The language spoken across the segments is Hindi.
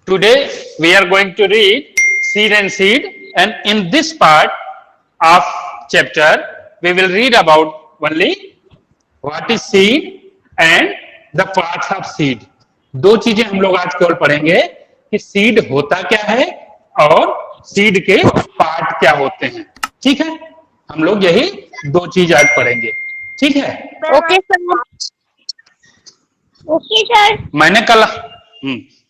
Today we are going to read seed and seed, and in this part of chapter we will read about only what is seed and the parts of seed. दो चीजें हम लोग आज केवल पढ़ेंगे कि सीड होता क्या है और सीड के पार्ट क्या होते हैं. ठीक है, हम लोग यही दो चीज आज पढ़ेंगे. ठीक है, ओके सर. Okay sir.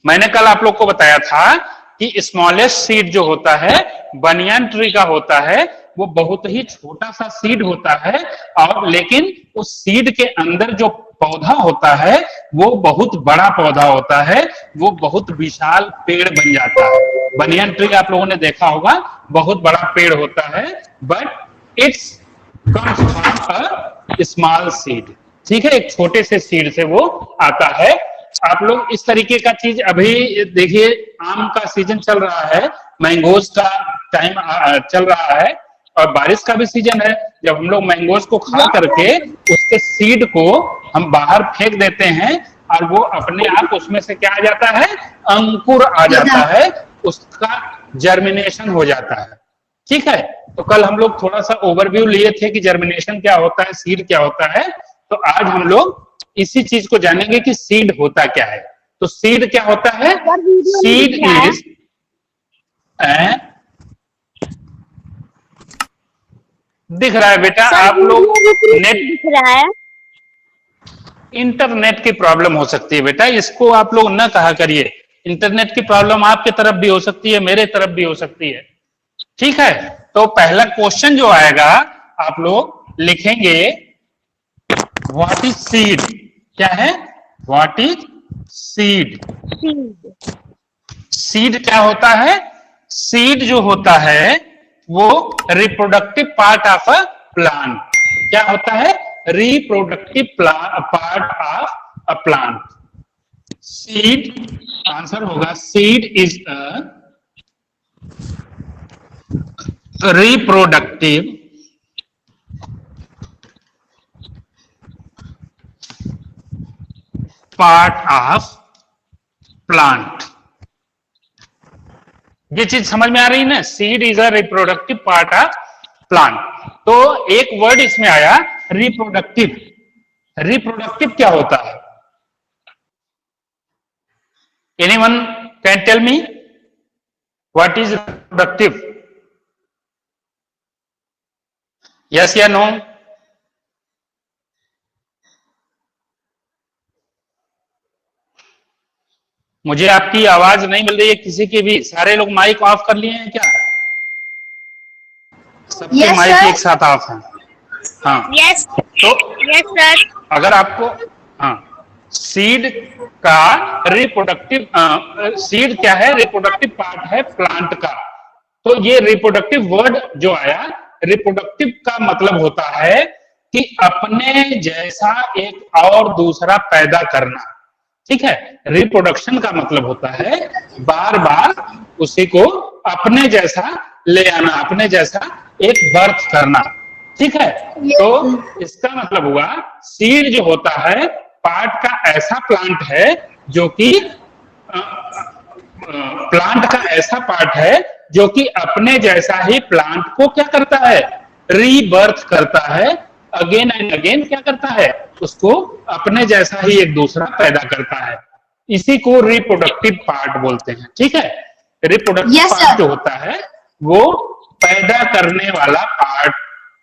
मैंने कल आप लोग को बताया था कि स्मॉलेस्ट सीड जो होता है बनियान ट्री का होता है, वो बहुत ही छोटा सा सीड होता है, और लेकिन उस सीड के अंदर जो पौधा होता है वो बहुत बड़ा पौधा होता है, वो बहुत विशाल पेड़ बन जाता है. बनियान ट्री आप लोगों ने देखा होगा, बहुत बड़ा पेड़ होता है, but it's comes from a small seed. ठीक है, एक छोटे से सीड से वो आता है. आप लोग इस तरीके का चीज अभी देखिए, आम का सीजन चल रहा है, मैंगोज का टाइम चल रहा है, और बारिश का भी सीजन है. जब हम लोग मैंगोज को खा करके उसके सीड को हम बाहर फेंक देते हैं और वो अपने आप उसमें से क्या आ जाता है, अंकुर आ जाता है, उसका जर्मिनेशन हो जाता है. ठीक है, तो कल हम लोग थोड़ा सा ओवरव्यू लिए थे कि जर्मिनेशन क्या होता है, सीड क्या होता है. तो आज हम लोग इसी चीज को जानेंगे कि सीड होता क्या है. तो सीड क्या होता है? सीड इज दिख रहा है बेटा, आप लोग नेट दिख रहा है. इंटरनेट की प्रॉब्लम हो सकती है बेटा, इसको आप लोग ना कहा करिए. इंटरनेट की प्रॉब्लम आपके तरफ भी हो सकती है, मेरे तरफ भी हो सकती है. ठीक है, तो पहला क्वेश्चन जो आएगा आप लोग लिखेंगे व्हाट इज सीड. क्या है? What is seed. सीड क्या होता है? सीड जो होता है वो reproductive part of a plant. क्या होता है? Reproductive part of a plant. Seed answer होगा, seed is a reproductive part of plant. ये चीज समझ में आ रही है ना? Seed is a reproductive part of plant. तो एक वर्ड इसमें आया रिप्रोडक्टिव. रिप्रोडक्टिव क्या होता है? Anyone can tell me what is reproductive? Yes या नो? मुझे आपकी आवाज नहीं मिल रही है किसी की भी. सारे लोग माइक ऑफ कर लिए हैं क्या? सबके माइक एक साथ ऑफ हैं. हाँ, यस. तो यस सर. अगर आपको, हाँ, सीड का रिप्रोडक्टिव, सीड क्या है? रिप्रोडक्टिव पार्ट है प्लांट का. तो ये रिप्रोडक्टिव वर्ड जो आया, रिप्रोडक्टिव का मतलब होता है कि अपने जैसा एक और दूसरा पैदा करना. ठीक है, रिप्रोडक्शन का मतलब होता है बार बार उसी को अपने जैसा ले आना, अपने जैसा एक बर्थ करना. ठीक है, तो इसका मतलब हुआ सीड जो होता है पार्ट का ऐसा प्लांट है जो कि प्लांट का ऐसा पार्ट है जो कि अपने जैसा ही प्लांट को क्या करता है? रीबर्थ करता है. अगेन एंड अगेन क्या करता है? उसको अपने जैसा ही एक दूसरा पैदा करता है. इसी को रिप्रोडक्टिव पार्ट बोलते हैं. ठीक है, रिप्रोडक्टिव पार्ट जो होता है वो पैदा करने वाला पार्ट.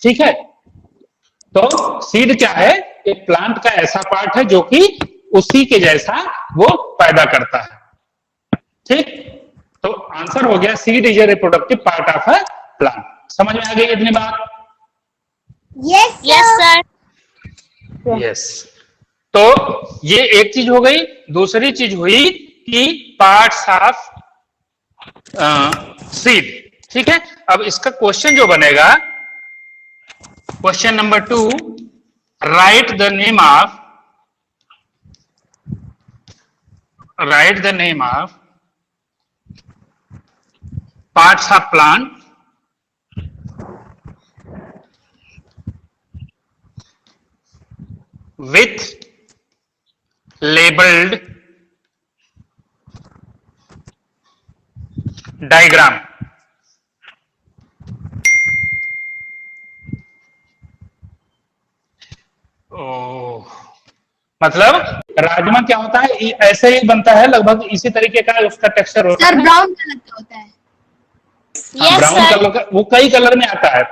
ठीक है, तो सीड क्या है? एक प्लांट का ऐसा पार्ट है जो कि उसी के जैसा वो पैदा करता है. ठीक, तो आंसर हो गया seed is a reproductive part of a plant. समझ में आ गई इतनी बात? यस. Yes sir. यस. तो ये एक चीज हो गई. दूसरी चीज हुई कि पार्ट्स ऑफ सीड. ठीक है, अब इसका क्वेश्चन जो बनेगा, question number 2, right the name of parts of plant with labeled diagram. मतलब राजमा क्या होता है, ऐसे ही बनता है, लगभग इसी तरीके का उसका टेक्सचर होता सर है। ब्राउन कलर का होता है। Yes, brown sir. कलर का, वो कई कलर में आता है,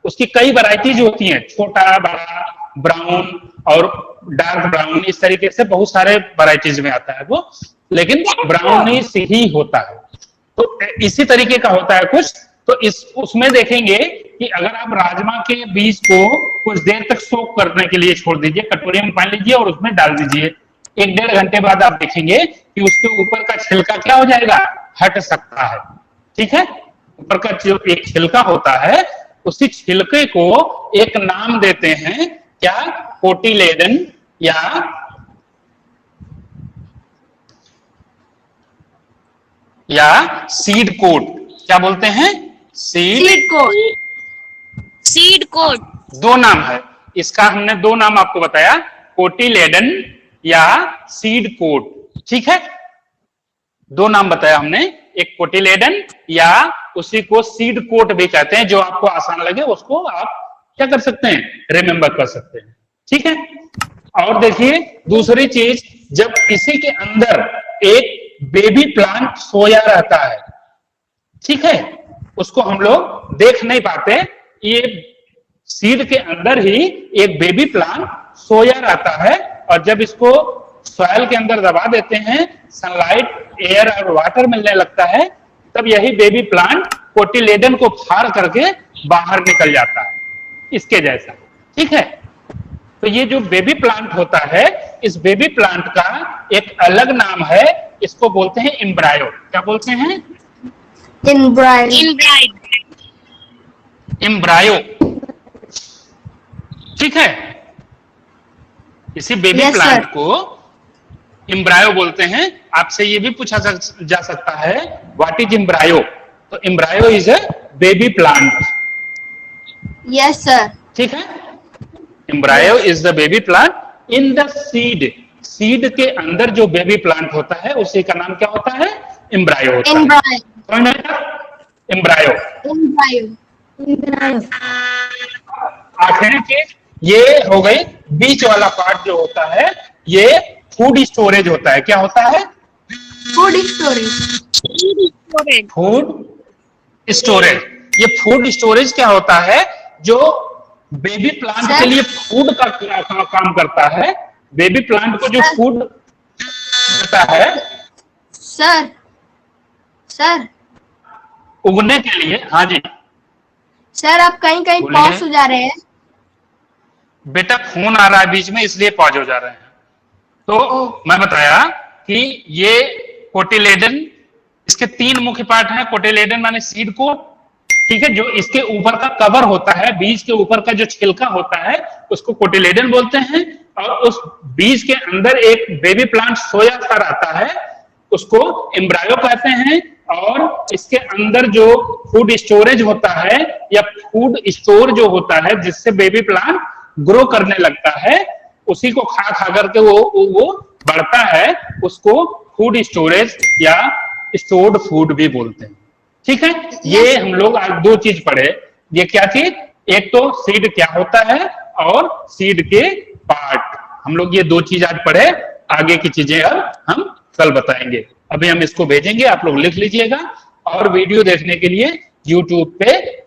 उसकी कई वैरायटीज होती हैं, छोटा बड़ा ब्राउन और डार्क ब्राउन, इस तरीके से बहुत सारे वैरायटीज में आता है वो, लेकिन ब्राउन ही होता है। तो इसी तरीके का होता है कुछ। तो इस उसमें देखेंगे कि अगर आप राजमा के बीज को कुछ देर तक सोक करने के लिए छोड़ दीजिए, कटोरी में पानी लीजिए और उसमें डाल दीजिए, 1-1.5 घंटे बाद आप देखेंगे कि उसके ऊपर का छिलका क्या हो जाएगा, हट सकता है। ठीक है, ऊपर का जो एक छिलका होता है, उसी छिलके को एक नाम देते हैं, क्या, कोटिलेडन या सीड कोट। क्या बोलते हैं, सीड कोट। Seed coat. दो नाम है इसका, हमने दो नाम आपको बताया, कोटिलेडन या सीड कोट। ठीक है, दो नाम बताया हमने, एक कोटिलेडन या उसी को सीड कोट भी कहते हैं, जो आपको आसान लगे उसको आप क्या कर सकते हैं, रिमेंबर कर सकते हैं। ठीक है, और देखिए दूसरी चीज, जब इसी के अंदर एक बेबी प्लांट सोया रहता है, ठीक है, उसको हम लोग देख नहीं पाते, ये सीड के अंदर ही एक बेबी प्लांट सोया रहता है, और जब इसको सॉइल के अंदर दबा देते हैं, सनलाइट, एयर और वाटर मिलने लगता है, तब यही बेबी प्लांट कोटिलेडन को फाड़ करके बाहर निकल जाता है, इसके जैसा। ठीक है, तो ये जो बेबी प्लांट होता है, इस बेबी प्लांट का एक अलग नाम है, इसको बोलते हैं एम्ब्रायो। क्या बोलते हैं, इनब्राइड। एम्ब्रायो। ठीक है, इसी बेबी Yes, प्लांट sir. को एम्ब्रायो बोलते हैं। आपसे ये भी पूछा जा सकता है, व्हाट इज एम्ब्रायो, तो embryo is a baby plant. Yes sir. ठीक है, embryo is the baby plant in the seed. Seed के अंदर जो बेबी प्लांट होता है, उसी का नाम क्या होता है, एम्ब्रायो होता है। समझ में आया? एम्ब्रायो। आखिरी चीज ये हो गई, बीच वाला पार्ट जो होता है, ये फूड स्टोरेज होता है। क्या होता है, फूड स्टोरेज। Food storage. ये फूड स्टोरेज क्या होता है, जो बेबी प्लांट के लिए फूड का काम करता है। बेबी प्लांट को जो फूड देता है सर उगने के लिए। हाँ जी सर, आप कहीं कहीं बोलिए। पॉज हो जा रहे हैं। बेटा फोन आ रहा है बीच में, इसलिए पॉज हो जा रहे हैं। तो मैं बताया कि ये कोटिलेडन, इसके 3 मुख्य पार्ट हैं। कोटिलेडन माने सीड को, ठीक है, जो इसके ऊपर का कवर होता है, बीज के ऊपर का जो छिलका होता है, उसको कोटिलेडन बोलते हैं। और उस बीज के अंदर एक बेबी प्लांट सोया सा रहता है, उसको एम्ब्रायो कहते हैं। और इसके अंदर जो फूड स्टोरेज होता है, या फूड स्टोर जो होता है, जिससे बेबी प्लांट ग्रो करने लगता है, उसी को खा खा करके वो बढ़ता है, उसको फूड स्टोरेज या स्टोर्ड फूड भी बोलते हैं। ठीक है, ये हम लोग आज 2 चीज पढ़े। ये क्या चीज, एक तो सीड क्या होता है, और सीड के पार्ट। हम लोग ये 2 चीज आज पढ़े, आगे की चीजें अब हम कल बताएंगे। अभी हम इसको भेजेंगे, आप लोग लिख लीजिएगा। और वीडियो देखने के लिए YouTube पे